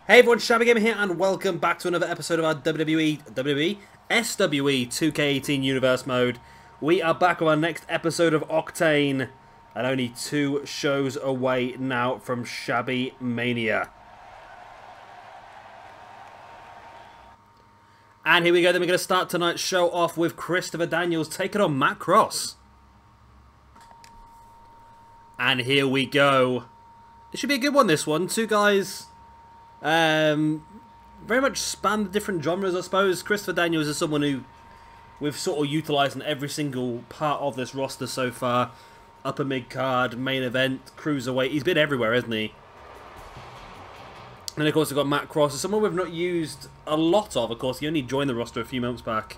Hey everyone, Shabby Gamer here, and welcome back to another episode of our SWE 2K18 Universe Mode. We are back with our next episode of Octane, and only 2 shows away now from Shabby Mania. And here we go, then we're going to start tonight's show off with Christopher Daniels taking on Matt Cross. And here we go. It should be a good one, this one. 2 guys... very much span the different genres, I suppose. Christopher Daniels is someone who we've sort of utilised in every single part of this roster so far. Upper mid-card, main event, Cruiserweight. He's been everywhere, hasn't he? And of course we've got Matt Cross, someone we've not used a lot of. Of course, he only joined the roster a few months back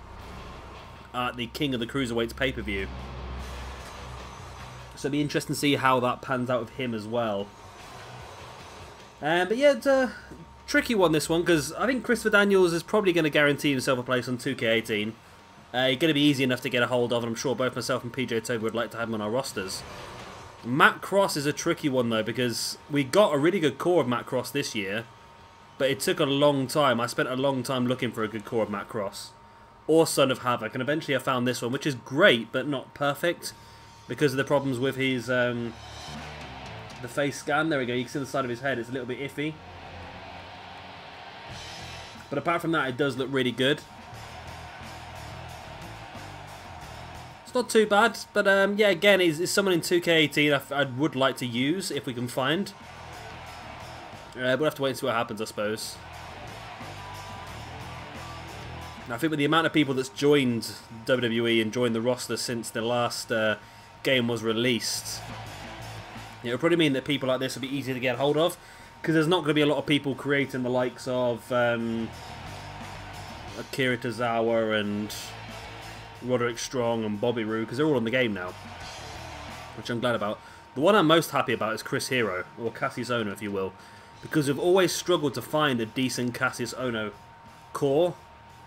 at the King of the Cruiserweights pay-per-view. So it'll be interesting to see how that pans out with him as well. But yeah, it's a tricky one, this one, because I think Christopher Daniels is probably going to guarantee himself a place on 2K18. He's going to be easy enough to get a hold of, and I'm sure both myself and PJ Toby would like to have him on our rosters. Matt Cross is a tricky one, though, because we got a really good core of Matt Cross this year, but it took a long time. I spent a long time looking for a good core of Matt Cross, or Son of Havoc, and eventually I found this one, which is great, but not perfect, because of the problems with his... the face scan, there we go, you can see the side of his head, it's a little bit iffy. But apart from that, it does look really good. It's not too bad, but yeah, again, is someone in 2K18 I would like to use, if we can find. We'll have to wait and see what happens, I suppose. Now, I think with the amount of people that's joined WWE and joined the roster since the last game was released, it would probably mean that people like this will be easy to get hold of, because there's not going to be a lot of people creating the likes of Akira Tozawa and Roderick Strong and Bobby Roode, because they're all in the game now, which I'm glad about. The one I'm most happy about is Chris Hero, or Cassius Ohno if you will, because we've always struggled to find a decent Cassius Ohno core.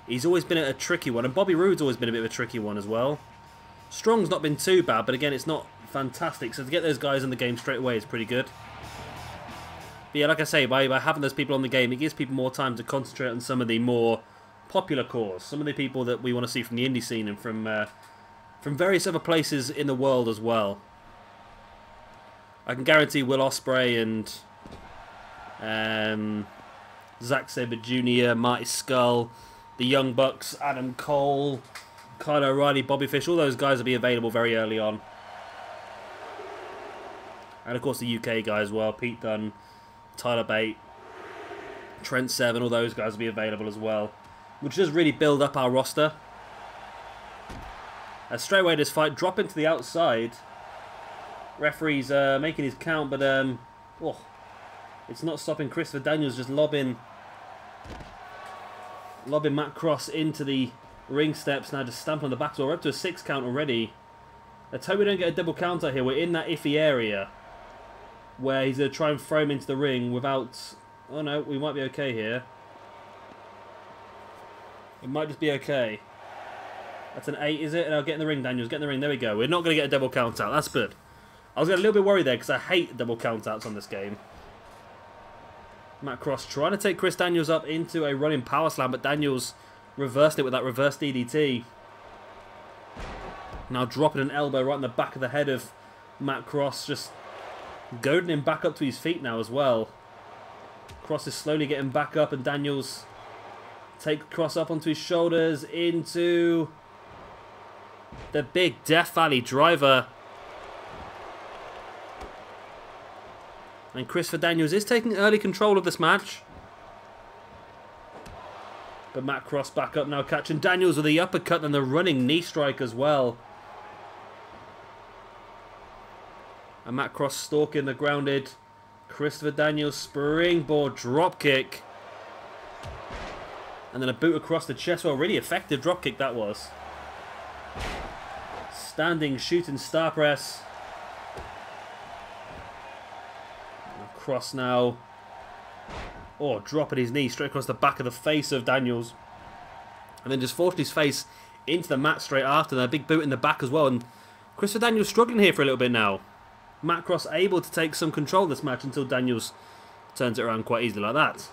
He's always been a tricky one, and Bobby Roode's always been a bit of a tricky one as well. Strong's not been too bad, but again, it's not fantastic, so to get those guys in the game straight away is pretty good. But yeah, like I say, by having those people on the game, it gives people more time to concentrate on some of the more popular cores, some of the people that we want to see from the indie scene and from various other places in the world as well. I can guarantee Will Ospreay and Zack Sabre Jr., Marty Scurll, the Young Bucks, Adam Cole, Kyle O'Reilly, Bobby Fish, all those guys will be available very early on. And of course the UK guys as well, Pete Dunne, Tyler Bate, Trent Seven, all those guys will be available as well. Which does really build up our roster. Straight away this fight, drop into the outside. Referee's making his count, but oh, it's not stopping Christopher Daniels just lobbing Matt Cross into the ring steps, now just stamping on the back door. We're up to a 6 count already. Let's hope we don't get a double counter here. We're in that iffy area where he's going to try and throw him into the ring without... Oh no, we might be okay here. It might just be okay. That's an 8, is it? And I'll get in the ring, Daniels. Get in the ring. There we go. We're not going to get a double count out. That's good. I was getting a little bit worried there because I hate double count outs on this game. Matt Cross trying to take Chris Daniels up into a running power slam, but Daniels reversed it with that reverse DDT. Now dropping an elbow right in the back of the head of Matt Cross, just goading him back up to his feet now as well. Cross is slowly getting back up, and Daniels take Cross up onto his shoulders into the big Death Valley driver. And Christopher Daniels is taking early control of this match. But Matt Cross back up now, catching Daniels with the uppercut and the running knee strike as well. And Matt Cross stalking the grounded Christopher Daniels springboard dropkick. And then a boot across the chest. Well, really effective dropkick that was. Standing shooting star press. Cross now. Oh, dropping his knee straight across the back of the face of Daniels. And then just forced his face into the mat straight after. And a big boot in the back as well. And Christopher Daniels struggling here for a little bit now. Matt Cross able to take some control of this match until Daniels turns it around quite easily like that.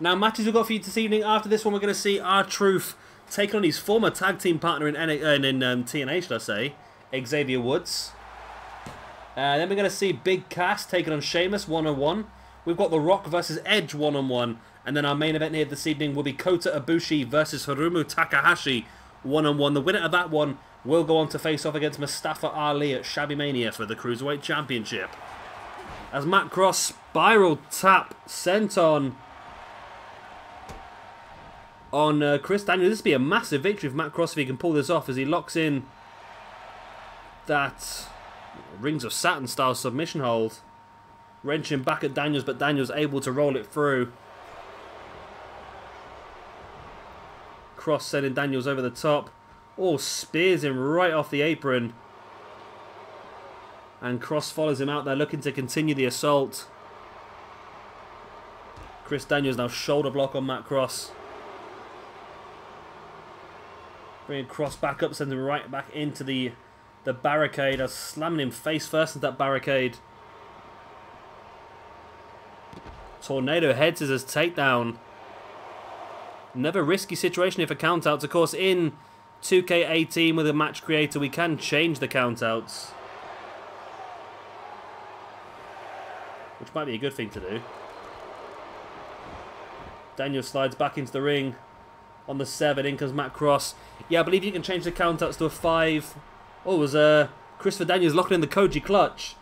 Now, matches we've got for you this evening. After this one, we're going to see R-Truth take on his former tag team partner in TNA, should I say, Xavier Woods. Then we're going to see Big Cass taking on Sheamus one-on-one. We've got The Rock versus Edge one-on-one. And then our main event here this evening will be Kota Ibushi versus Hirumu Takahashi one-on-one. The winner of that one will go on to face off against Mustafa Ali at Shabby Mania for the Cruiserweight Championship. As Matt Cross spiral tap sent on Chris Daniels. This would be a massive victory for Matt Cross if he can pull this off, as he locks in that Rings of Saturn style submission hold. Wrenching back at Daniels, but Daniels able to roll it through. Cross sending Daniels over the top. Oh, spears him right off the apron. And Cross follows him out there, looking to continue the assault. Chris Daniels now shoulder block on Matt Cross. Bringing Cross back up, sending him right back into the barricade. Slamming him face first into that barricade. Tornado head scissors takedown. Another risky situation here for countouts. Of course, in 2K18 with a match creator, we can change the countouts, which might be a good thing to do. Daniel slides back into the ring on the 7. In comes Matt Cross. Yeah, I believe you can change the countouts to a 5. Oh, it was Christopher Daniels locking in the Koji clutch.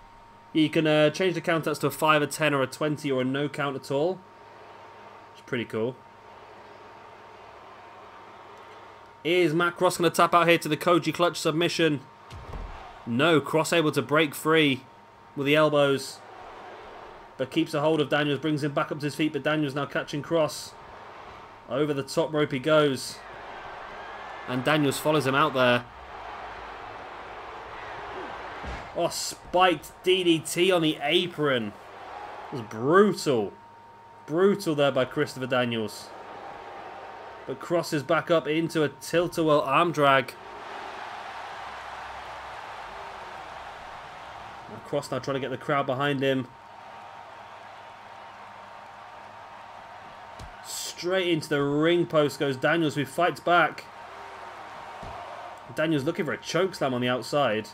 You can change the countouts to a 5, a 10, or a 20, or a no count at all. It's pretty cool. Is Matt Cross going to tap out here to the Koji clutch submission? No, Cross able to break free with the elbows, but keeps a hold of Daniels, brings him back up to his feet, but Daniels now catching Cross. Over the top rope he goes, and Daniels follows him out there. Oh, spiked DDT on the apron. It was brutal. Brutal there by Christopher Daniels. But Cross is back up into a tilt-a-whirl arm drag. Now Cross now trying to get the crowd behind him. Straight into the ring post goes Daniels, who fights back. Daniels looking for a chokeslam on the outside.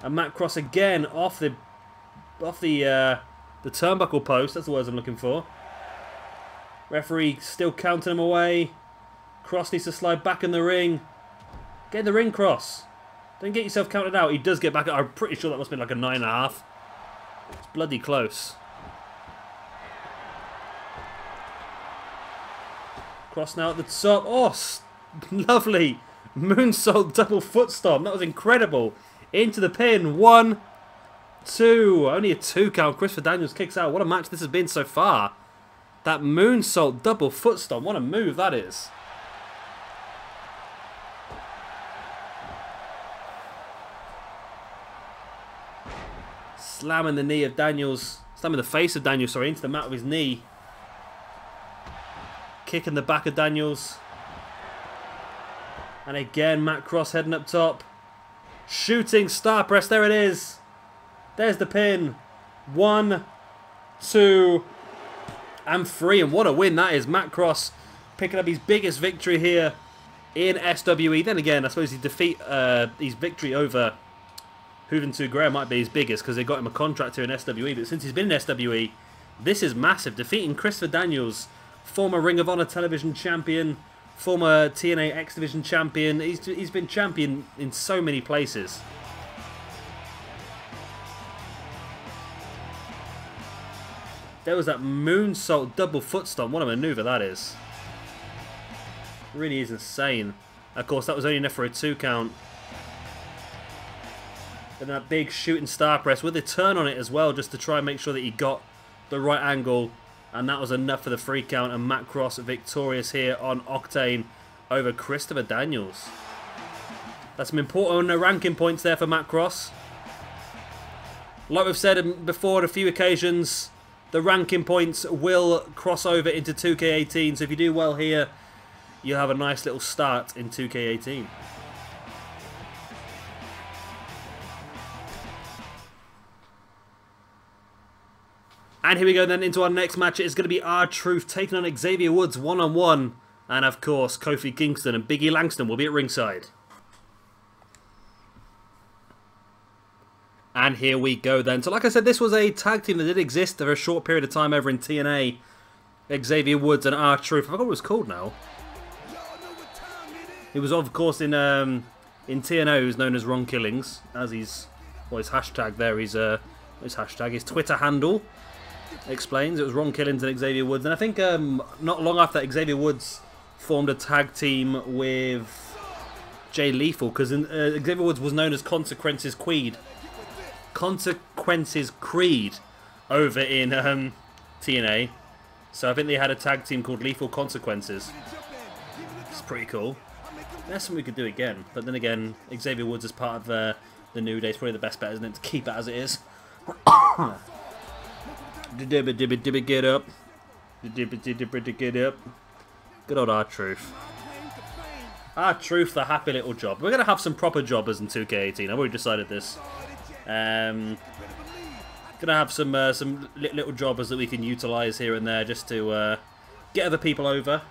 And Matt Cross again off the turnbuckle post. That's the words I'm looking for. Referee still counting him away. Cross needs to slide back in the ring. Get in the ring, Cross. Don't get yourself counted out. He does get back. I'm pretty sure that must have been like a 9.5. It's bloody close. Cross now at the top. Oh, lovely moonsault double foot stomp. That was incredible. Into the pin. 1, 2. Only a 2 count. Christopher Daniels kicks out. What a match this has been so far. That moonsault double foot stomp. What a move that is. Slamming the knee of Daniels. Slamming the face of Daniels, sorry, into the mat with his knee. Kicking the back of Daniels. And again, Matt Cross heading up top. Shooting star press. There it is. There's the pin. 1, 2, and 3. And what a win that is. Matt Cross picking up his biggest victory here in SWE. Then again, I suppose his victory over Juventud Guerrero might be his biggest, because they got him a contract here in SWE. But since he's been in SWE, this is massive. Defeating Christopher Daniels, former Ring of Honor television champion, former TNA X Division champion. He's been champion in so many places. There was that moonsault double foot stomp. What a maneuver that is. Really is insane. Of course, that was only enough for a 2 count. And that big shooting star press with a turn on it as well, just to try and make sure that he got the right angle. And that was enough for the 3 count. And Matt Cross victorious here on Octane over Christopher Daniels. That's some important ranking points there for Matt Cross. Like we've said before on a few occasions, the ranking points will cross over into 2K18. So if you do well here, you'll have a nice little start in 2K18. And here we go then into our next match. It's going to be R-Truth taking on Xavier Woods one-on-one. And of course, Kofi Kingston and Biggie Langston will be at ringside. And here we go then. So like I said, this was a tag team that did exist for a short period of time over in TNA. Xavier Woods and R-Truth. I forgot what it was called now. It was of course in TNA, he was known as Ron Killings, as his hashtag there, his hashtag, his Twitter handle explains. It was Ron Killings and Xavier Woods. And I think not long after that, Xavier Woods formed a tag team with Jay Lethal, because Xavier Woods was known as Consequences Creed over in TNA. So I think they had a tag team called Lethal Consequences. It's pretty cool. That's something we could do again. But then again, Xavier Woods is part of the New Day. It's probably the best bet, isn't it, to keep it as it is. Get up. Get up. Good old R-Truth. R-Truth, the happy little job. We're going to have some proper jobbers in 2K18. I've already decided this. Going to have some little jobbers that we can utilise here and there just to get other people over.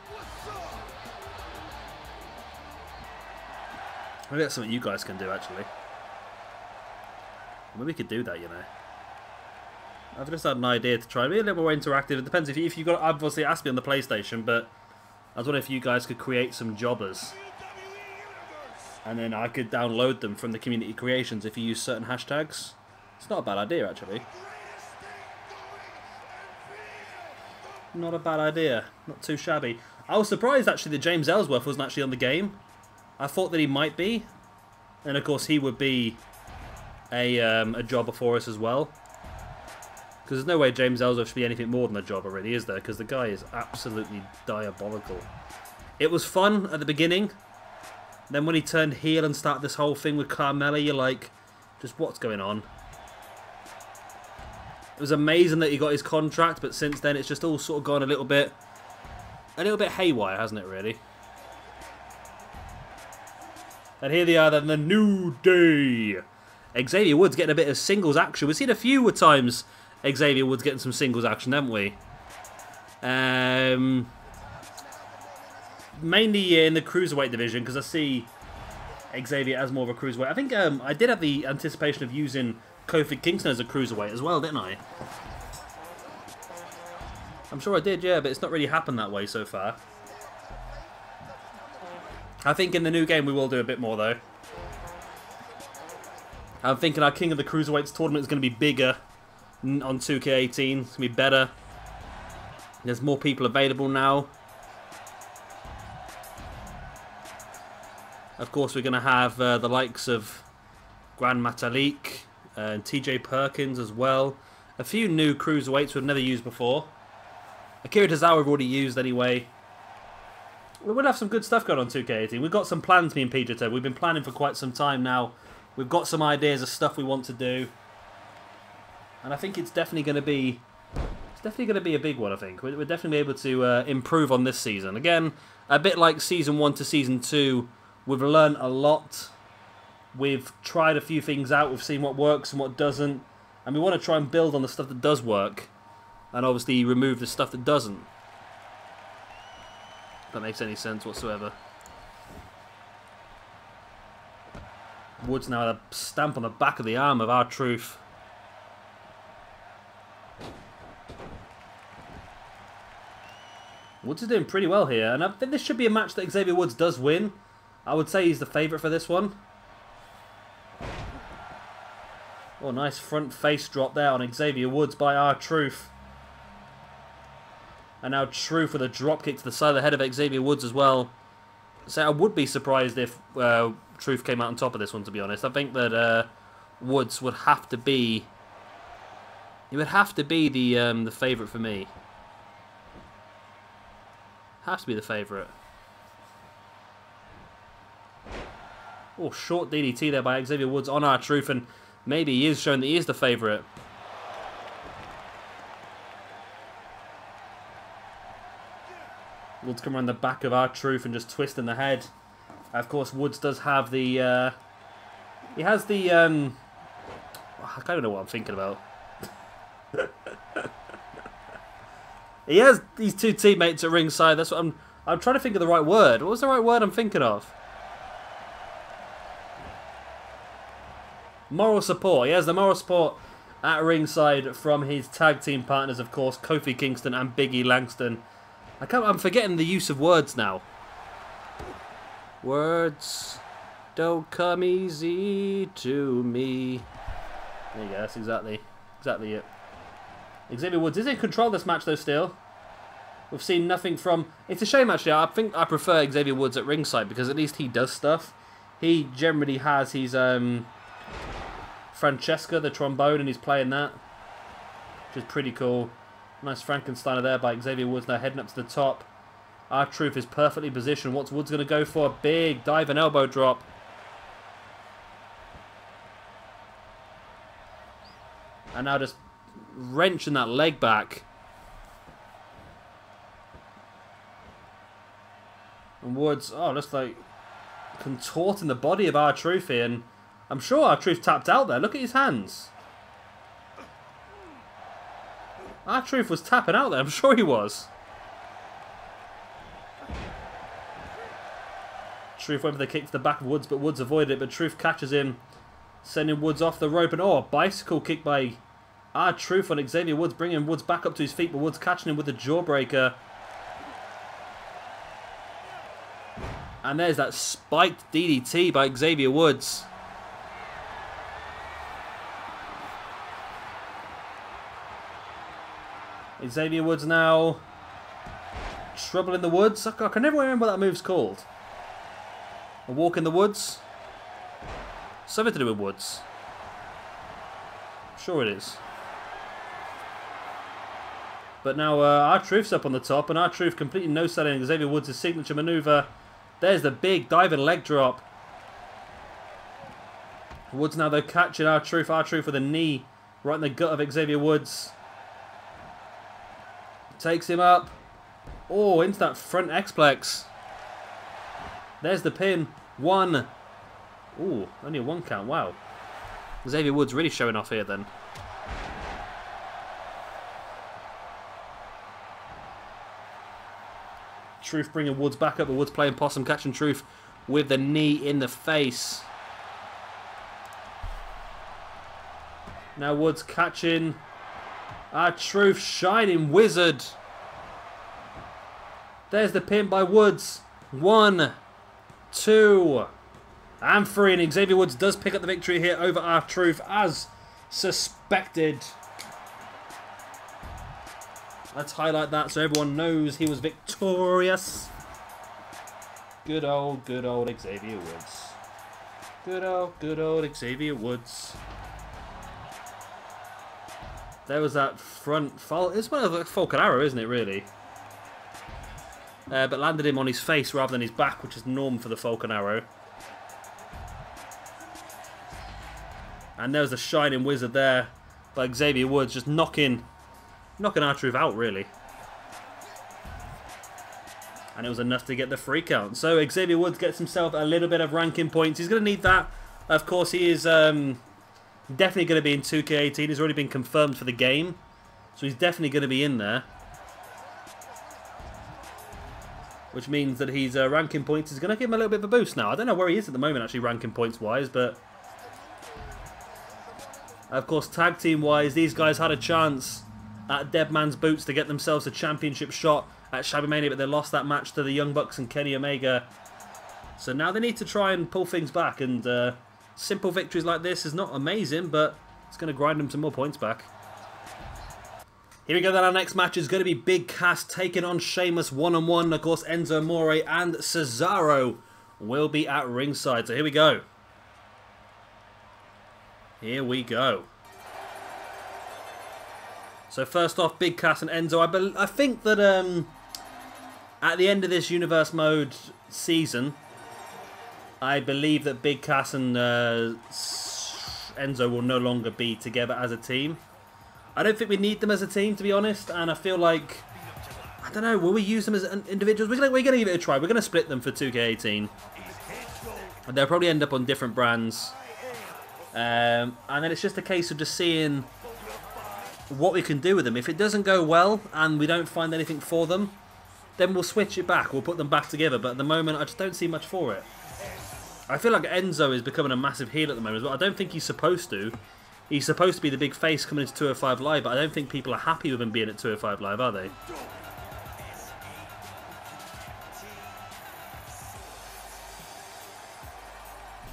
Maybe that's something you guys can do, actually. Maybe we could do that, you know. I've just had an idea to try and be a little more interactive. It depends if you've got, obviously asked me on the PlayStation, but I was wondering if you guys could create some jobbers. And then I could download them from the community creations if you use certain hashtags. It's not a bad idea, actually. Not a bad idea. Not too shabby. I was surprised, actually, that James Ellsworth wasn't actually on the game. I thought that he might be. And, of course, he would be a jobber for us as well. Because there's no way James Ellsworth should be anything more than a jobber, really, is there? Because the guy is absolutely diabolical. It was fun at the beginning. Then when he turned heel and started this whole thing with Carmella, you're like, just what's going on? It was amazing that he got his contract, but since then it's just all sort of gone a little bit haywire, hasn't it, really? And here they are then, the New Day. Xavier Woods getting a bit of singles action. We've seen a few times Xavier Woods getting some singles action, haven't we? Mainly in the Cruiserweight division, because I see Xavier as more of a Cruiserweight. I think I did have the anticipation of using Kofi Kingston as a Cruiserweight as well, didn't I? I'm sure I did, yeah, but it's not really happened that way so far. I think in the new game we will do a bit more, though. I'm thinking our King of the Cruiserweights tournament is going to be bigger on 2K18. It's going to be better. There's more people available now. Of course, we're going to have the likes of Gran Metalik and TJ Perkins as well. A few new Cruiserweights we've never used before. Akira Tozawa we've already used anyway. We'll have some good stuff going on 2K18. We've got some plans, me and PJ. We've been planning for quite some time now. We've got some ideas of stuff we want to do. And I think it's definitely going to be... It's definitely going to be a big one, I think. We're definitely able to improve on this season. Again, a bit like Season 1 to Season 2, we've learned a lot. We've tried a few things out. We've seen what works and what doesn't. And we want to try and build on the stuff that does work. And obviously remove the stuff that doesn't. If that makes any sense whatsoever. Woods now had a stamp on the back of the arm of R-Truth. Woods is doing pretty well here. And I think this should be a match that Xavier Woods does win. I would say he's the favourite for this one. Oh, nice front face drop there on Xavier Woods by R-Truth. And now Truth with a drop kick to the side of the head of Xavier Woods as well. So I would be surprised if Truth came out on top of this one, to be honest. I think that Woods would have to be... He would have to be the favourite for me. Has to be the favourite. Oh, short DDT there by Xavier Woods on R-Truth, and maybe he is showing that he is the favourite. Woods come around the back of R-Truth and just twist in the head. Of course, Woods does have the... he has the... I don't know what I'm thinking about. He has these two teammates at ringside. That's what I'm trying to think of the right word. What was the right word I'm thinking of? Moral support. He has the moral support at ringside from his tag team partners, of course, Kofi Kingston and Big E Langston. I'm forgetting the use of words now. Words don't come easy to me. There you go. That's exactly it. Xavier Woods is in control of this match though still. We've seen nothing from... It's a shame actually. I think I prefer Xavier Woods at ringside because at least he does stuff. He generally has his Francesca, the trombone, and he's playing that. Which is pretty cool. Nice Frankensteiner there by Xavier Woods now heading up to the top. R-Truth is perfectly positioned. What's Woods going to go for? A big dive and elbow drop. And now just wrenching that leg back. And Woods, just like contorting the body of R-Truth here. And I'm sure R-Truth tapped out there. Look at his hands. R-Truth was tapping out there. I'm sure he was. Truth went for the kick to the back of Woods, but Woods avoided it. But Truth catches him, sending Woods off the rope. And a bicycle kick by R-Truth on Xavier Woods, bringing Woods back up to his feet. But Woods catching him with the jawbreaker. And there's that spiked DDT by Xavier Woods. Xavier Woods now. Trouble in the Woods. I can never remember what that move's called. A walk in the woods? Something to do with Woods. I'm sure it is. But now R-Truth's up on the top, and R-Truth completely no-selling Xavier Woods' signature maneuver. There's the big diving leg drop. Woods now though catching R-Truth. R-Truth with a knee right in the gut of Xavier Woods. Takes him up. Oh, into that front X-Plex. There's the pin. 1. Ooh, only a 1 count. Wow. Xavier Woods really showing off here then. Truth bringing Woods back up, but Woods playing possum, catching Truth with the knee in the face. Now Woods catching R-Truth, shining wizard. There's the pin by Woods. 1, 2, and 3. And Xavier Woods does pick up the victory here over R-Truth as suspected. Let's highlight that so everyone knows he was victorious. Good old Xavier Woods. Good old Xavier Woods. There was that front fall. It's one of the Falcon Arrow, isn't it, really? But landed him on his face rather than his back, which is norm for the Falcon Arrow. And there was the Shining Wizard there by Xavier Woods, just knocking R-Truth out, really. And it was enough to get the free count. So Xavier Woods gets himself a little bit of ranking points. He's going to need that. Of course, he is definitely going to be in 2K18. He's already been confirmed for the game. So he's definitely going to be in there. Which means that his ranking points is going to give him a little bit of a boost now. I don't know where he is at the moment, actually, ranking points-wise, but... Of course, tag team-wise, these guys had a chance at Dead Man's Boots to get themselves a championship shot at Shabby Mania, but they lost that match to the Young Bucks and Kenny Omega. So now they need to try and pull things back, and simple victories like this is not amazing, but it's going to grind them some more points back. Here we go then, our next match is going to be Big Cass taking on Sheamus one-on-one. Of course, Enzo Amore and Cesaro will be at ringside. So here we go. Here we go. So first off, Big Cass and Enzo. I think that at the end of this Universe Mode season, I believe that Big Cass and Enzo will no longer be together as a team. I don't think we need them as a team, to be honest, and I feel like, I don't know, will we use them as individuals? We're going to give it a try. We're going to split them for 2K18. And they'll probably end up on different brands. And then it's just a case of just seeing what we can do with them. If it doesn't go well and we don't find anything for them, then we'll switch it back. We'll put them back together. But at the moment, I just don't see much for it. I feel like Enzo is becoming a massive heel at the moment as well. I don't think he's supposed to. He's supposed to be the big face coming into 205 Live, but I don't think people are happy with him being at 205 Live, are they?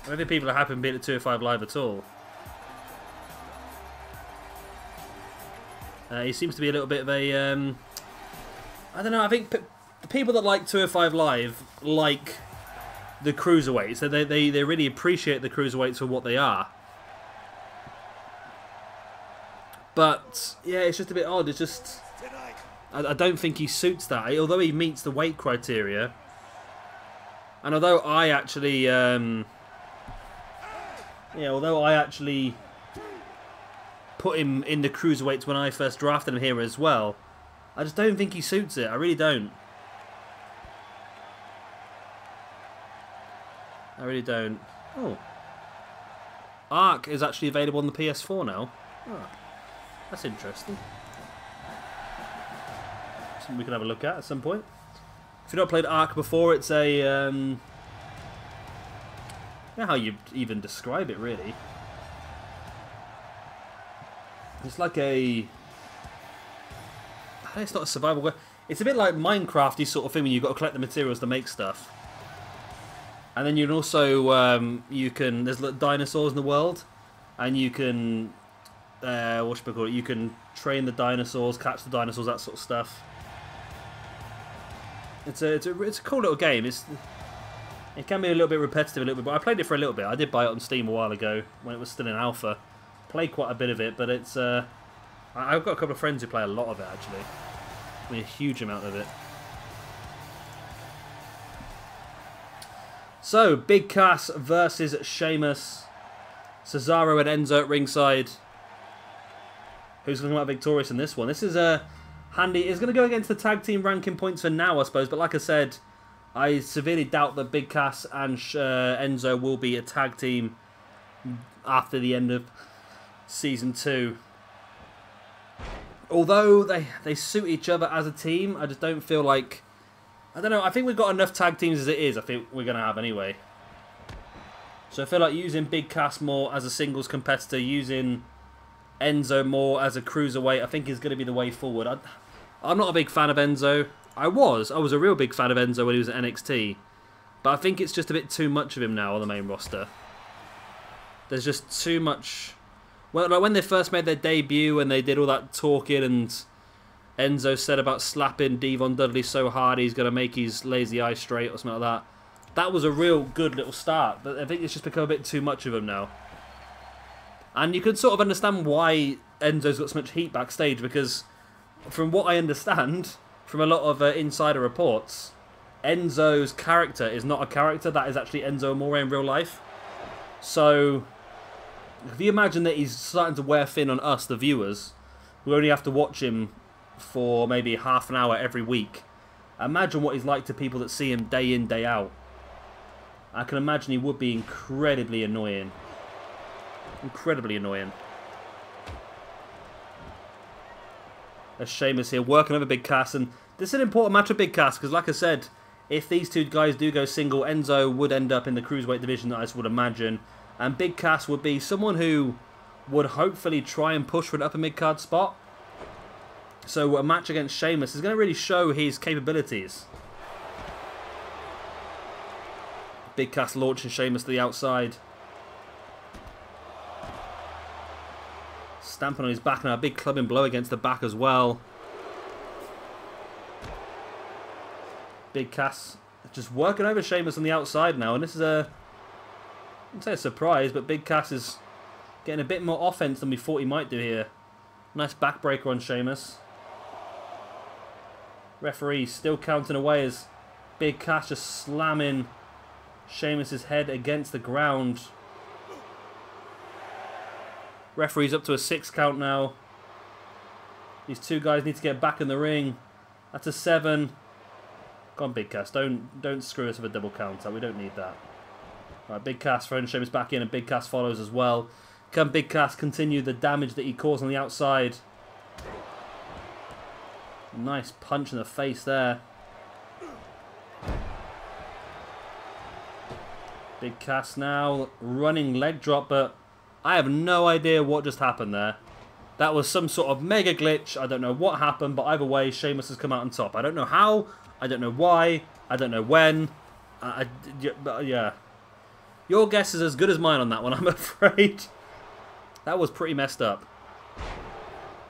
I don't think people are happy with him being at 205 Live at all. He seems to be a little bit of a... I don't know, I think the people that like 205 Live like the Cruiserweights. So they really appreciate the Cruiserweights for what they are. But, yeah, it's just a bit odd. It's just... I don't think he suits that. Although he meets the weight criteria. And although I actually... although I actually put him in the Cruiserweights when I first drafted him here as well, I just don't think he suits it. I really don't. I really don't. Oh. Arc is actually available on the PS4 now. Oh. That's interesting. Something we can have a look at some point. If you've not played Arc before, it's a... I don't know how you even describe it, really. It's like a... It's not a survival... It's a bit like Minecraft-y sort of thing when you've got to collect the materials to make stuff. And then you can also... There's dinosaurs in the world. And you can... you can train the dinosaurs, catch the dinosaurs, that sort of stuff. It's a cool little game. It can be a little bit repetitive, but I played it for a little bit. I did buy it on Steam a while ago when it was still in alpha. Played quite a bit of it, but it's I've got a couple of friends who play a lot of it actually. I mean, a huge amount of it. So, Big Cass versus Sheamus. Cesaro and Enzo at ringside. Who's going to come out victorious in this one? This is handy. It's going to go against the tag team ranking points for now, I suppose. But like I said, I severely doubt that Big Cass and Enzo will be a tag team after the end of Season 2. Although they suit each other as a team, I just don't feel like... I don't know, I think we've got enough tag teams as it is, I think we're going to have anyway. So I feel like using Big Cass more as a singles competitor, using Enzo more as a cruiserweight, I think is going to be the way forward. I'm not a big fan of Enzo. I was a real big fan of Enzo when he was at NXT. But I think it's just a bit too much of him now on the main roster. There's just too much... Well, like when they first made their debut and they did all that talking and Enzo said about slapping Devon Dudley so hard he's going to make his lazy eye straight or something like that. That was a real good little start, but I think it's just become a bit too much of him now. And you can sort of understand why Enzo's got so much heat backstage, because from what I understand from a lot of insider reports, Enzo's character is not a character, that is actually Enzo Amore in real life. So, if you imagine that he's starting to wear thin on us, the viewers, who only have to watch him for maybe half an hour every week, imagine what he's like to people that see him day in, day out. I can imagine he would be incredibly annoying. Incredibly annoying. There's Sheamus here working over Big Cass, and this is an important match with Big Cass because, like I said, if these two guys do go single, Enzo would end up in the Cruiserweight division, I would imagine, and Big Cass would be someone who would hopefully try and push for an upper mid-card spot. So a match against Sheamus is going to really show his capabilities. Big Cass launching Sheamus to the outside. Stamping on his back now. A big clubbing blow against the back as well. Big Cass just working over Sheamus on the outside now. And this is a... I wouldn't say a surprise, but Big Cass is getting a bit more offense than we thought he might do here. Nice backbreaker on Sheamus. Referee still counting away as Big Cass just slamming Sheamus' head against the ground. Referee's up to a 6 count now. These two guys need to get back in the ring. That's a 7. Come on, Big Cass. Don't screw us with a double count. We don't need that. Right, Big Cass throwing Sheamus back in, and Big Cass follows as well. Can Big Cass continue the damage that he caused on the outside? Nice punch in the face there. Big Cass now. Running leg drop, but I have no idea what just happened there. That was some sort of mega glitch. I don't know what happened, but either way, Sheamus has come out on top. I don't know how. I don't know why. I don't know when. Yeah. Your guess is as good as mine on that one, I'm afraid. That was pretty messed up.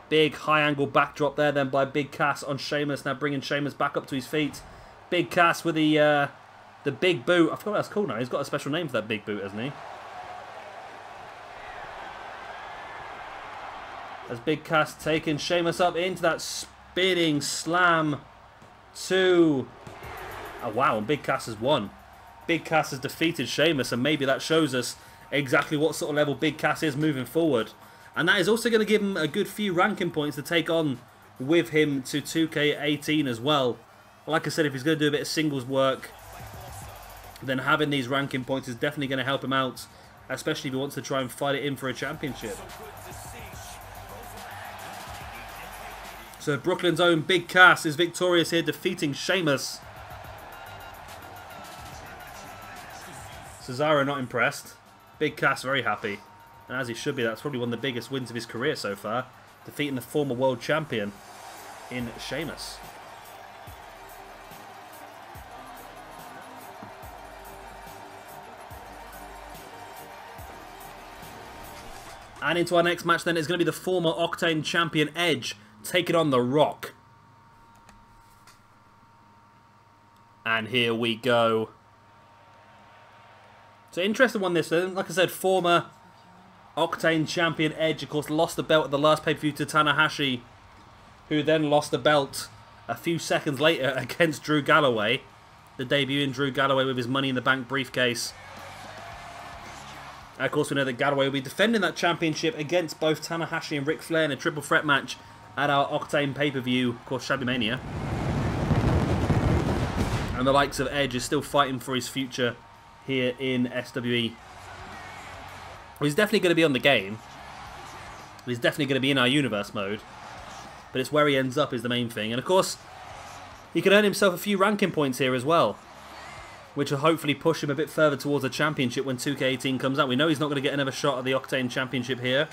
Big high angle backdrop there then by Big Cass on Sheamus. Now bringing Sheamus back up to his feet. Big Cass with the big boot. I forgot what that's called now. He's got a special name for that big boot, hasn't he? As Big Cass taking Sheamus up into that spinning slam. 2. Oh wow, and Big Cass has won. Big Cass has defeated Sheamus, and maybe that shows us exactly what sort of level Big Cass is moving forward. And that is also going to give him a good few ranking points to take on with him to 2K18 as well. Like I said, if he's going to do a bit of singles work, then having these ranking points is definitely going to help him out, especially if he wants to try and fight it in for a championship. So Brooklyn's own Big Cass is victorious here, defeating Sheamus. Cesaro not impressed. Big Cass very happy. And as he should be, that's probably one of the biggest wins of his career so far. Defeating the former world champion in Sheamus. And into our next match then is going to be the former Octane champion Edge taking on The Rock. And here we go. So interesting one this then. Like I said, former Octane champion Edge, of course, lost the belt at the last pay-per-view to Takahashi, who then lost the belt a few seconds later against Drew Galloway. The debuting Drew Galloway with his Money in the Bank briefcase. And of course, we know that Galloway will be defending that championship against both Tanahashi and Ric Flair in a triple threat match at our Octane pay-per-view, of course, Shabby Mania. And the likes of Edge is still fighting for his future here in SWE. Well, he's definitely going to be on the game. He's definitely going to be in our universe mode. But it's where he ends up is the main thing. And of course, he can earn himself a few ranking points here as well, which will hopefully push him a bit further towards a championship when 2K18 comes out. We know he's not going to get another shot at the Octane Championship here.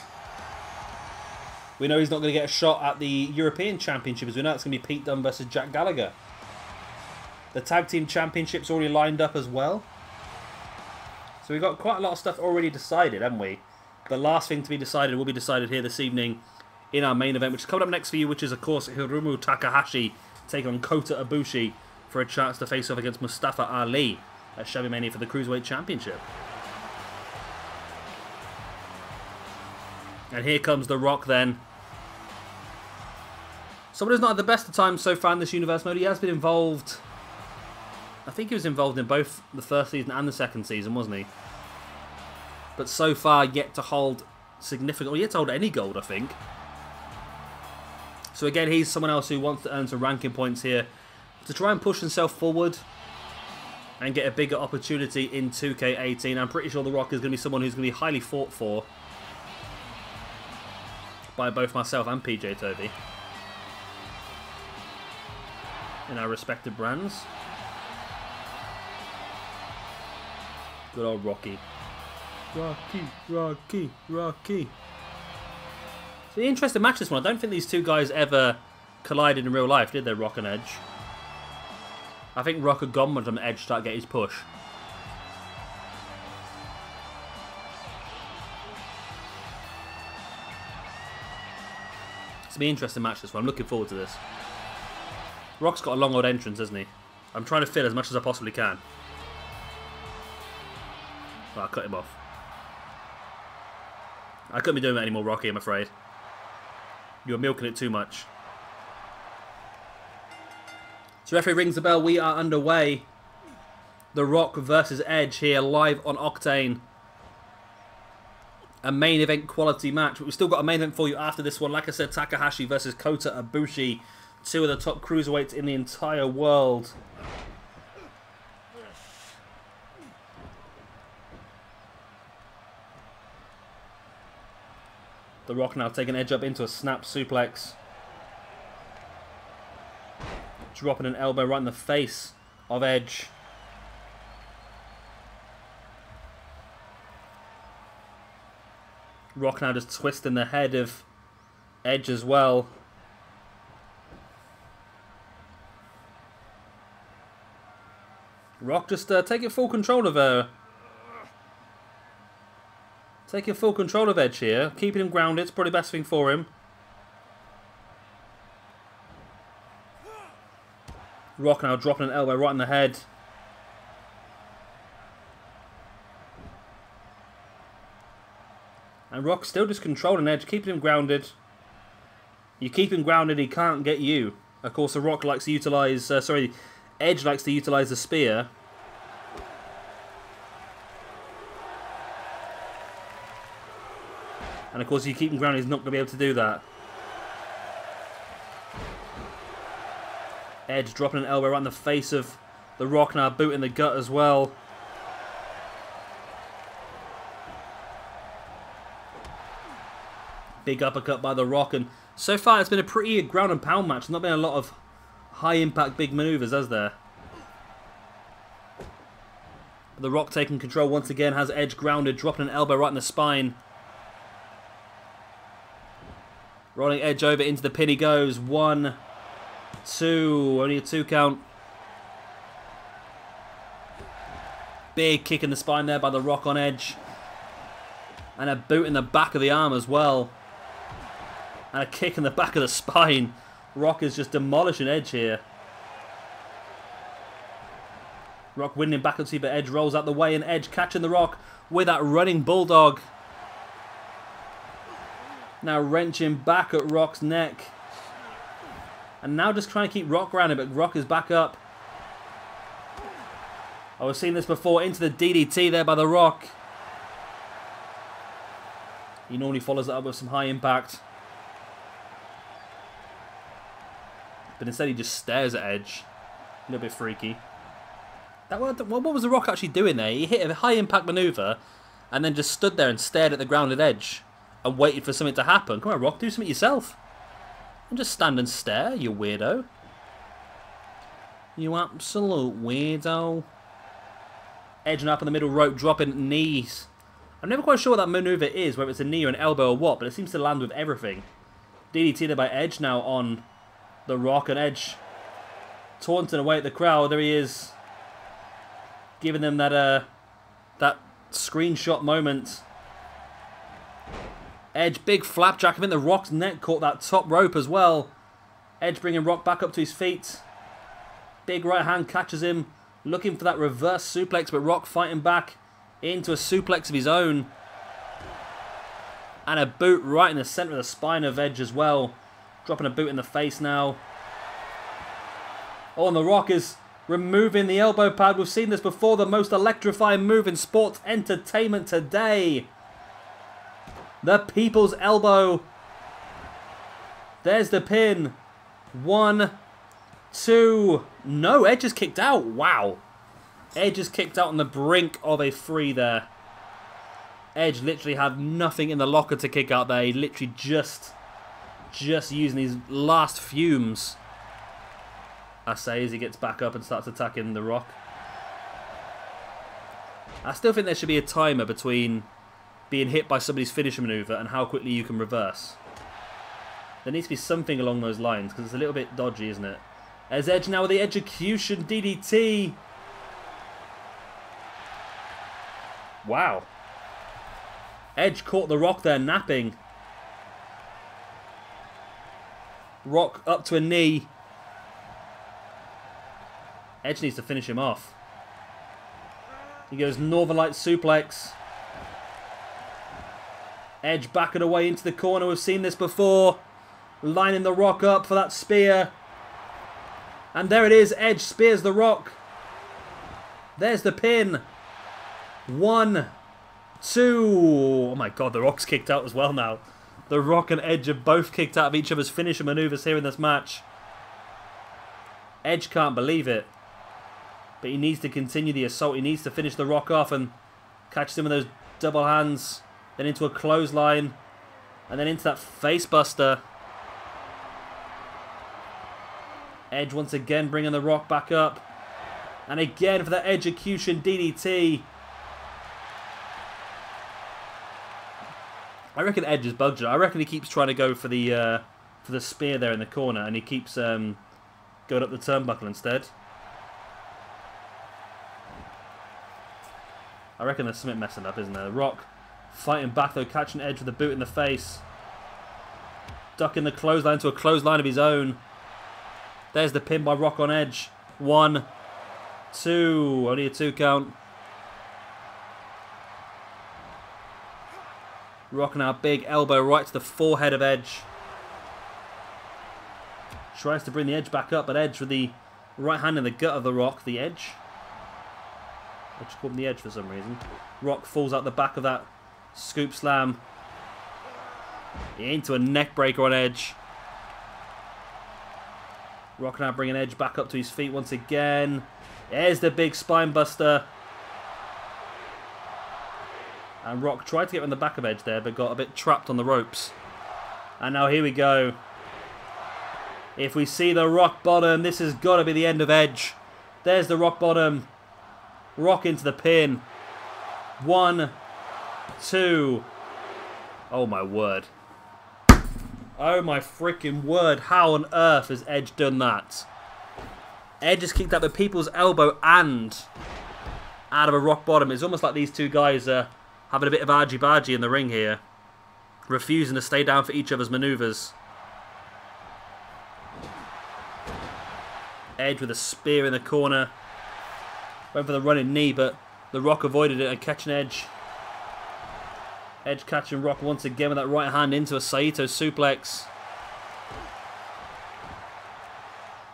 We know he's not going to get a shot at the European Championship, as we know it's going to be Pete Dunne versus Jack Gallagher. The Tag Team Championship's already lined up as well. So we've got quite a lot of stuff already decided, haven't we? The last thing to be decided will be decided here this evening in our main event, which is coming up next for you, which is, of course, Hirumu Takahashi taking on Kota Ibushi for a chance to face off against Mustafa Ali at Shabby Mania for the Cruiserweight Championship. And here comes The Rock then. Someone who's not had the best of times so far in this universe mode. He has been involved. I think he was involved in both the first season and the second season, wasn't he? But so far yet to hold significant, or yet to hold any gold, I think. So again, he's someone else who wants to earn some ranking points here to try and push himself forward and get a bigger opportunity in 2K18. I'm pretty sure The Rock is going to be someone who's going to be highly fought for by both myself and PJ Toby in our respective brands. Good old Rocky. Rocky. It's an interesting match, this one. I don't think these two guys ever collided in real life, did they, Rock and Edge? I think Rock had gone when Edge started to get his push. It's going to be an interesting match, this one. I'm looking forward to this. Rock's got a long old entrance, hasn't he? I'm trying to fit as much as I possibly can. Oh, I cut him off. I couldn't be doing that anymore, Rocky, I'm afraid. You were milking it too much. So referee rings the bell. We are underway. The Rock versus Edge here live on Octane. A main event quality match. But we've still got a main event for you after this one. Like I said, Takahashi versus Kota Ibushi. Two of the top cruiserweights in the entire world. The Rock now taking Edge up into a snap suplex. dropping an elbow right in the face of Edge. Rock now just twisting the head of Edge as well. Rock just taking full control of Edge here, keeping him grounded. It's probably the best thing for him. Rock now dropping an elbow right in the head. And Rock still just controlling Edge, keeping him grounded. You keep him grounded, he can't get you. Of course, the Rock likes to utilise... Edge likes to utilise the spear. And of course, if you keep him grounded, he's not going to be able to do that. Edge dropping an elbow right in the face of the Rock, now a boot in the gut as well. Big uppercut by the Rock, and so far it's been a pretty ground and pound match. There's not been a lot of high impact big maneuvers, has there? The Rock taking control once again, has Edge grounded, dropping an elbow right in the spine. Rolling Edge over into the pin he goes. 1, 2, only a 2 count. Big kick in the spine there by the Rock on Edge. And a boot in the back of the arm as well. And a kick in the back of the spine. Rock is just demolishing Edge here. Rock winning back and see, but Edge rolls out the way, and Edge catching the Rock with that running bulldog. Now wrenching back at Rock's neck. And now just trying to keep Rock grounded, but Rock is back up. I was seeing this before, into the DDT there by the Rock. He normally follows that up with some high impact. But instead he just stares at Edge. A little bit freaky. What was the Rock actually doing there? He hit a high impact maneuver and then just stood there and stared at the grounded Edge and waited for something to happen. Come on, Rock, do something yourself. And just stand and stare, you weirdo. You absolute weirdo. Edging up on the middle rope, dropping knees. I'm never quite sure what that maneuver is, whether it's a knee or an elbow or what, but it seems to land with everything. DDT there by Edge now on the Rock, and Edge taunting away at the crowd. There he is, giving them that screenshot moment. Edge, big flapjack. I think the Rock's neck caught that top rope as well. Edge bringing Rock back up to his feet. Big right hand catches him, looking for that reverse suplex, but Rock fighting back into a suplex of his own. And a boot right in the centre of the spine of Edge as well. Dropping a boot in the face now. Oh, and the Rock is removing the elbow pad. We've seen this before. The most electrifying move in sports entertainment today. The People's Elbow. There's the pin. 1, 2. No, Edge is kicked out. Wow. Edge is kicked out on the brink of a 3 there. Edge literally had nothing in the locker to kick out there. He literally just using his last fumes, I say, as he gets back up and starts attacking the Rock. I still think there should be a timer between being hit by somebody's finisher maneuver and how quickly you can reverse. There needs to be something along those lines, because it's a little bit dodgy, isn't it? There's Edge now with the execution DDT. Wow. Edge caught the Rock there napping. Rock up to a knee. Edge needs to finish him off. He goes Northern Light suplex. Edge backing away into the corner. We've seen this before. Lining the Rock up for that spear. And there it is. Edge spears the Rock. There's the pin. 1, 2. Oh my god, the Rock's kicked out as well now. The Rock and Edge are both kicked out of each other's finisher maneuvers here in this match. Edge can't believe it. But he needs to continue the assault. He needs to finish the Rock off and catch him with those double hands. Then into a clothesline. And then into that face buster. Edge once again bringing the Rock back up. And again for that execution DDT. I reckon Edge is bugged. I reckon he keeps trying to go for the spear there in the corner, and he keeps going up the turnbuckle instead. I reckon there's something messing up, isn't there? The Rock fighting back though, catching Edge with a boot in the face. Ducking the clothesline to a clothesline of his own. There's the pin by Rock on Edge. 1, 2. Only a 2 count. Rock now, big elbow right to the forehead of Edge. Tries to bring the Edge back up, but Edge with the right hand in the gut of the Rock. The Edge. I just called him the Edge for some reason. Rock falls out the back of that scoop slam. Into a neck breaker on Edge. Rock now bringing Edge back up to his feet once again. There's the big spine buster. And Rock tried to get on the back of Edge there, but got a bit trapped on the ropes. And now here we go. If we see the Rock bottom, this has got to be the end of Edge. There's the Rock bottom. Rock into the pin. 1, 2. Oh my word. Oh my freaking word. How on earth has Edge done that? Edge has kicked out the people's elbow and out of a Rock bottom. It's almost like these two guys are having a bit of argy-bargy in the ring here. Refusing to stay down for each other's maneuvers. Edge with a spear in the corner. Went for the running knee, but the Rock avoided it and catching Edge. Edge catching Rock once again with that right hand into a Saito suplex.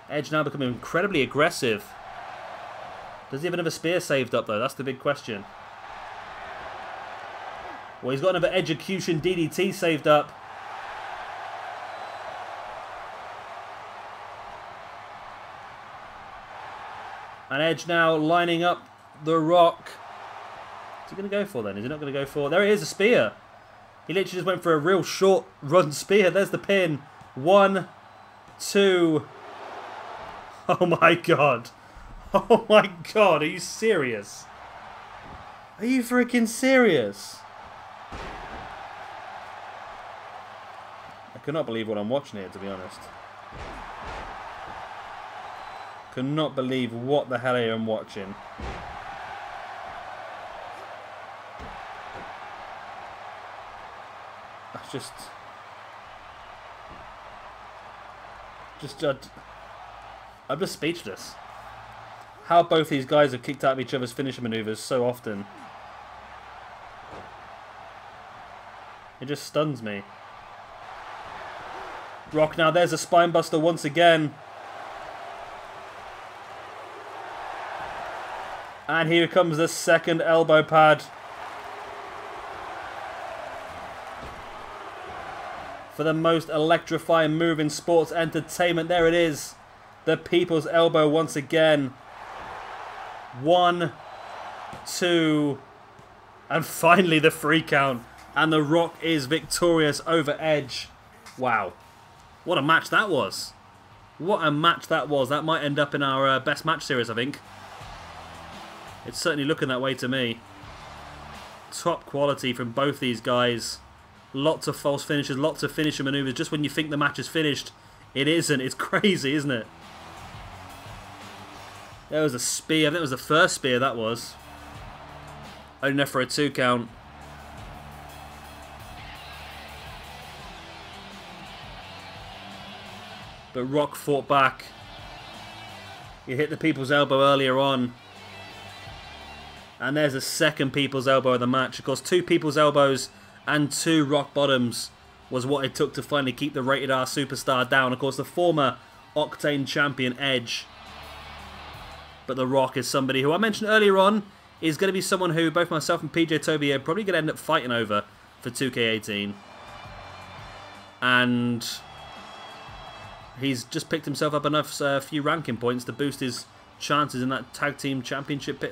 Edge now becoming incredibly aggressive. Does he have another spear saved up though? That's the big question. Well, he's got another execution DDT saved up. And Edge now lining up the Rock. What's he going to go for then? Is he not going to go for... There it is, a spear. He literally just went for a real short run spear. There's the pin. 1, 2. Oh my god. Oh my god, are you serious? Are you freaking serious? I cannot believe what I'm watching here, to be honest. Cannot believe what the hell I am watching. That's I'm just speechless. How both these guys have kicked out of each other's finisher maneuvers so often. It just stuns me. Rock now, there's a spine buster once again. And here comes the second elbow pad. For the most electrifying move in sports entertainment. There it is. The people's elbow once again. 1, 2. And finally the 3 count. And the Rock is victorious over Edge. Wow. What a match that was. What a match that was. That might end up in our best match series, I think. It's certainly looking that way to me. Top quality from both these guys. Lots of false finishes, lots of finisher maneuvers. Just when you think the match is finished, it isn't. It's crazy, isn't it? There was a spear. I think it was the first spear, that was. Only enough for a 2 count. But Rock fought back. He hit the people's elbow earlier on. And there's a second people's elbow of the match. Of course, 2 people's elbows and 2 Rock bottoms was what it took to finally keep the Rated R superstar down. Of course, the former Octane champion Edge. But the Rock is somebody who I mentioned earlier on is going to be someone who both myself and PJ Toby are probably going to end up fighting over for 2K18. And he's just picked himself up enough few ranking points to boost his chances in that tag team championship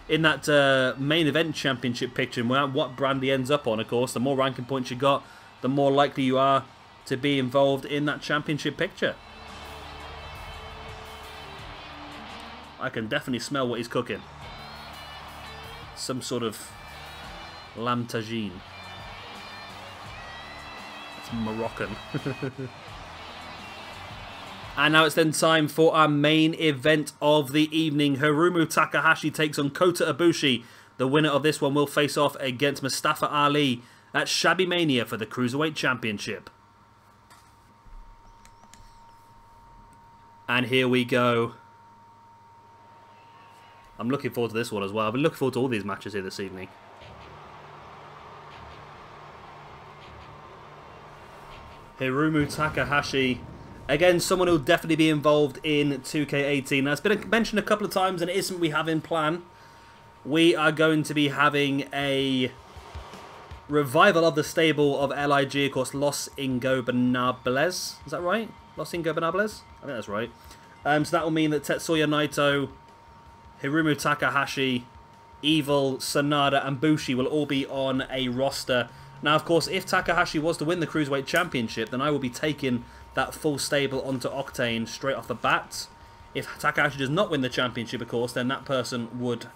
in that main event championship picture. And what brand he ends up on, of course, the more ranking points you got, the more likely you are to be involved in that championship picture. I can definitely smell what he's cooking. Some sort of lamb tagine. It's Moroccan. And now it's then time for our main event of the evening. Hirumu Takahashi takes on Kota Ibushi. The winner of this one will face off against Mustafa Ali at Shabby Mania for the Cruiserweight Championship. And here we go. I'm looking forward to this one as well. I've been looking forward to all these matches here this evening. Hirumu Takahashi. Again, someone who will definitely be involved in 2K18. Now, it's been mentioned a couple of times and it isn't we have in plan. We are going to be having a revival of the stable of LIG, of course, Los Ingobernables. Is that right? Los Ingobernables? I think that's right. So that will mean that Tetsuya Naito, Hirumu Takahashi, Evil, Sanada and Bushi will all be on a roster. Now, of course, if Takahashi was to win the Cruiserweight Championship, then I will be taking that full stable onto Octane straight off the bat. If Takahashi does not win the championship, of course, then that person would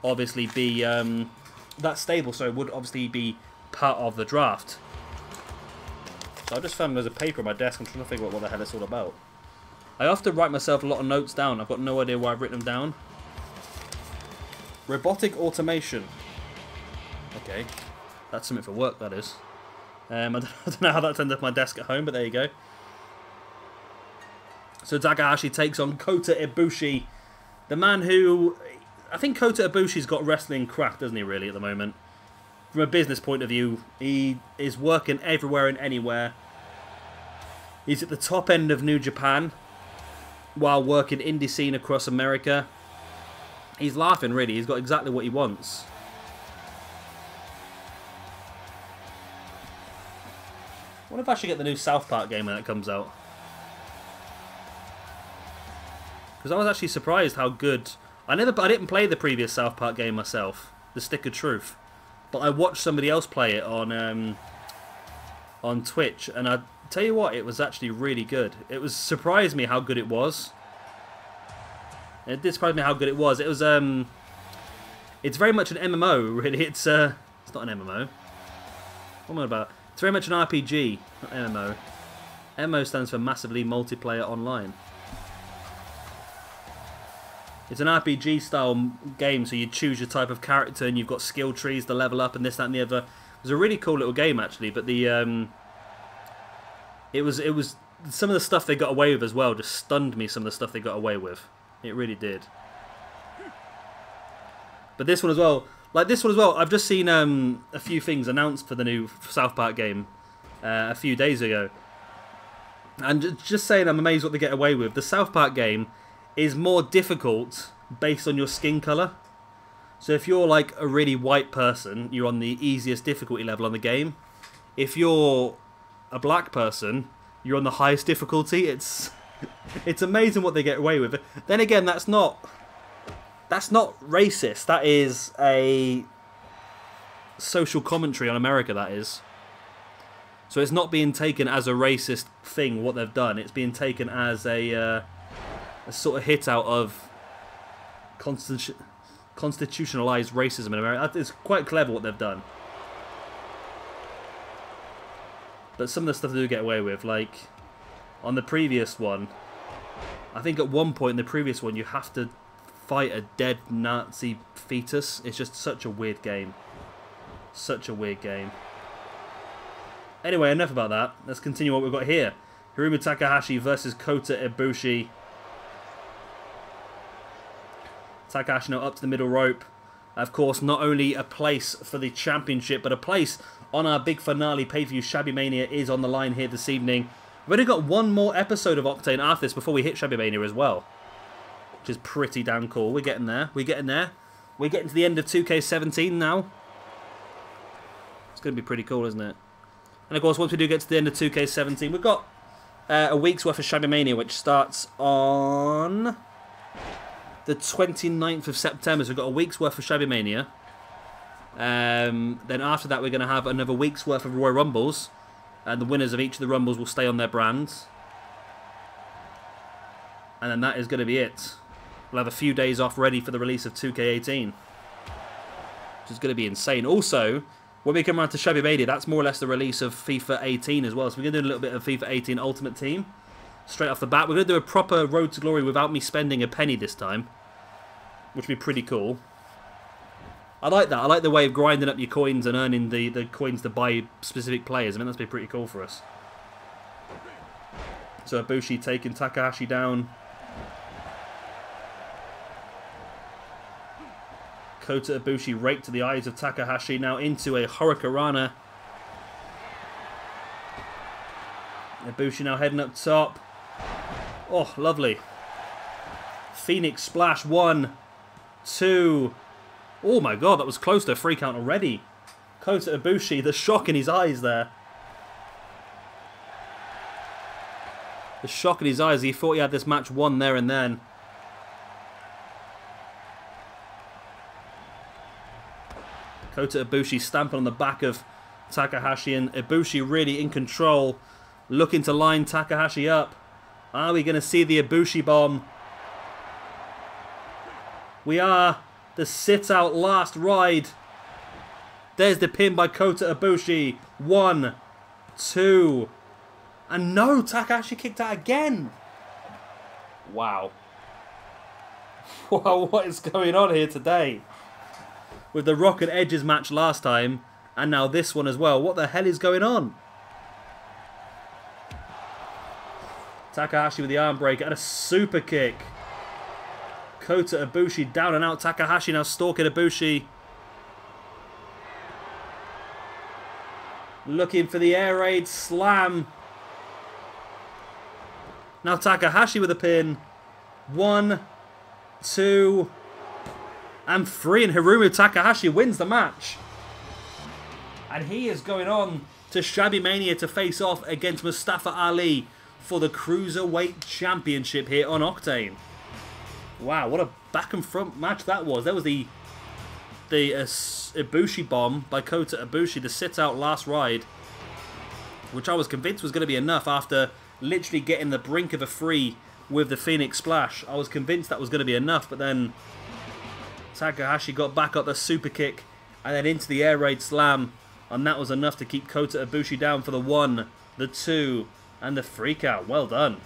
obviously be that stable, so would obviously be part of the draft. So I just found there's a paper on my desk. I'm trying to figure out what the hell it's all about. I often write myself a lot of notes down. I've got no idea why I've written them down. Robotic automation. Okay, that's something for work, that is. I don't know how that's ended up my desk at home, but there you go. So Takahashi takes on Kota Ibushi, the man who... I think Kota Ibushi's got wrestling cracked, doesn't he, really, at the moment? From a business point of view, he is working everywhere and anywhere. He's at the top end of New Japan, while working indie scene across America. He's laughing, really. He's got exactly what he wants. I wonder if I should get the new South Park game when it comes out. Because I was actually surprised how good... I didn't play the previous South Park game myself, The Stick of Truth, but I watched somebody else play it on Twitch, and I tell you what, it was actually really good. It was surprised me how good it was. It did surprise me how good it was. It was it's very much an MMO, really. It's not an MMO. What am I about? It's very much an RPG, not MMO. MMO stands for Massively Multiplayer Online. It's an RPG style game, so you choose your type of character and you've got skill trees to level up and this, that and the other. It was a really cool little game actually, but the it was some of the stuff they got away with as well just stunned me, some of the stuff they got away with. It really did. But this one as well, I've just seen a few things announced for the new South Park game a few days ago. And just saying, I'm amazed what they get away with. The South Park game is more difficult based on your skin colour. So if you're like a really white person, you're on the easiest difficulty level on the game. If you're a black person, you're on the highest difficulty. It's amazing what they get away with. Then again, that's not racist. That is a social commentary on America, that is. So it's not being taken as a racist thing, what they've done. It's being taken as a sort of hit out of constitutionalized racism in America. It's quite clever what they've done. But some of the stuff they do get away with, like on the previous one, I think at one point in the previous one you have to fight a dead Nazi fetus. It's just such a weird game. Such a weird game. Anyway, enough about that. Let's continue what we've got here. Hirumu Takahashi versus Kota Ibushi. Takahashi now up to the middle rope. Of course, not only a place for the championship, but a place on our big finale pay-per-view. Shabby Mania is on the line here this evening. We've only got one more episode of Octane after this before we hit Shabby Mania as well, which is pretty damn cool. We're getting there. We're getting there. We're getting to the end of 2K17 now. It's going to be pretty cool, isn't it? And of course, once we do get to the end of 2K17, we've got a week's worth of Shabby Mania, which starts on the 29th of September. So we've got a week's worth of Shabby Mania. Then after that, we're going to have another week's worth of Royal Rumbles. And the winners of each of the Rumbles will stay on their brands. And then that is going to be it. We'll have a few days off ready for the release of 2K18. Which is going to be insane. Also, when we come around to Shabby Mania, that's more or less the release of FIFA 18 as well. So we're going to do a little bit of FIFA 18 Ultimate Team. Straight off the bat. We're going to do a proper Road to Glory without me spending a penny this time. Which would be pretty cool. I like that. I like the way of grinding up your coins and earning the coins to buy specific players. I mean, that's be pretty cool for us. So Ibushi taking Takahashi down. Kota Ibushi raked to the eyes of Takahashi. Now into a Hurricanrana. Ibushi now heading up top. Oh, lovely. Phoenix Splash. 1, 2. Oh my god, that was close to a 3 count already. Kota Ibushi, the shock in his eyes there. The shock in his eyes. He thought he had this match won there and then. Kota Ibushi stamping on the back of Takahashi, and Ibushi really in control, looking to line Takahashi up. Are we going to see the Ibushi bomb? We are. The sit-out last ride. There's the pin by Kota Ibushi. 1, 2. And no, Takahashi kicked out again. Wow. Wow, what is going on here today? With the Rock and Edge's match last time, and now this one as well. What the hell is going on? Takahashi with the arm breaker and a super kick. Kota Ibushi down and out. Takahashi now stalking Ibushi. Looking for the air raid slam. Now Takahashi with a pin. 1, 2, and 3. And Hirumu Takahashi wins the match. And he is going on to Shabby Mania to face off against Mustafa Ali for the Cruiserweight Championship here on Octane. Wow, what a back and front match that was. There was the Ibushi bomb by Kota Ibushi, the sit-out last ride, which I was convinced was going to be enough after literally getting the brink of a free with the Phoenix Splash. I was convinced that was going to be enough, but then Takahashi got back up the super kick and then into the air raid slam, and that was enough to keep Kota Ibushi down for the 1, the 2, and the 3 count. Well done.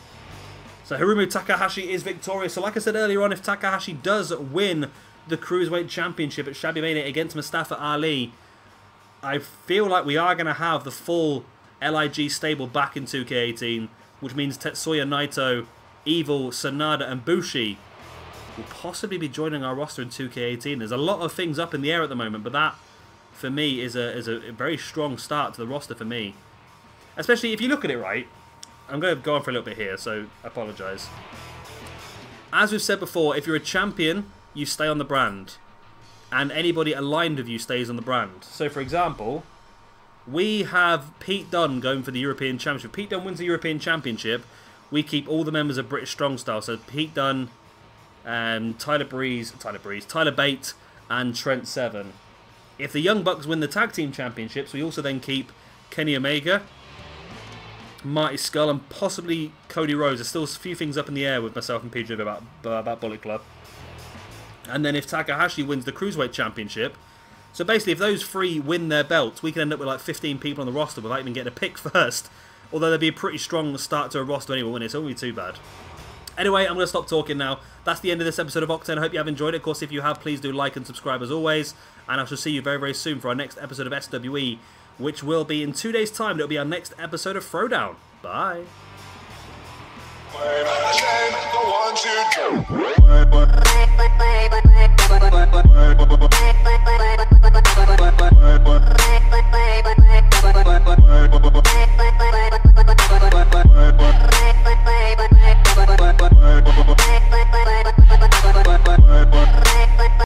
So Hirumu Takahashi is victorious. So like I said earlier on, if Takahashi does win the Cruiserweight Championship at Shabby Mania against Mustafa Ali, I feel like we are going to have the full LIG stable back in 2K18, which means Tetsuya Naito, Evil, Sanada, and Bushi will possibly be joining our roster in 2K18. There's a lot of things up in the air at the moment, but that, for me, is a very strong start to the roster for me. Especially if you look at it right. I'm going to go on for a little bit here, so I apologise. As we've said before, if you're a champion, you stay on the brand. And anybody aligned with you stays on the brand. So, for example, we have Pete Dunne going for the European Championship. Pete Dunne wins the European Championship. We keep all the members of British Strong Style. So, Pete Dunne, Tyler Bate, and Trent Seven. If the Young Bucks win the Tag Team Championships, we also then keep Kenny Omega, Marty Scurll, and possibly Cody Rhodes. There's still a few things up in the air with myself and PJ about Bullet Club. And then if Takahashi wins the Cruiserweight Championship, so basically if those 3 win their belts, we can end up with like 15 people on the roster without even getting a pick first. Although there'd be a pretty strong start to a roster anyway, wouldn't it? So it won't be too bad. Anyway, I'm going to stop talking now. That's the end of this episode of Octane. I hope you have enjoyed it. Of course, if you have, please do like and subscribe as always. And I shall see you very, very soon for our next episode of SWE, which will be in 2 days' time. It'll be our next episode of Throwdown. Bye.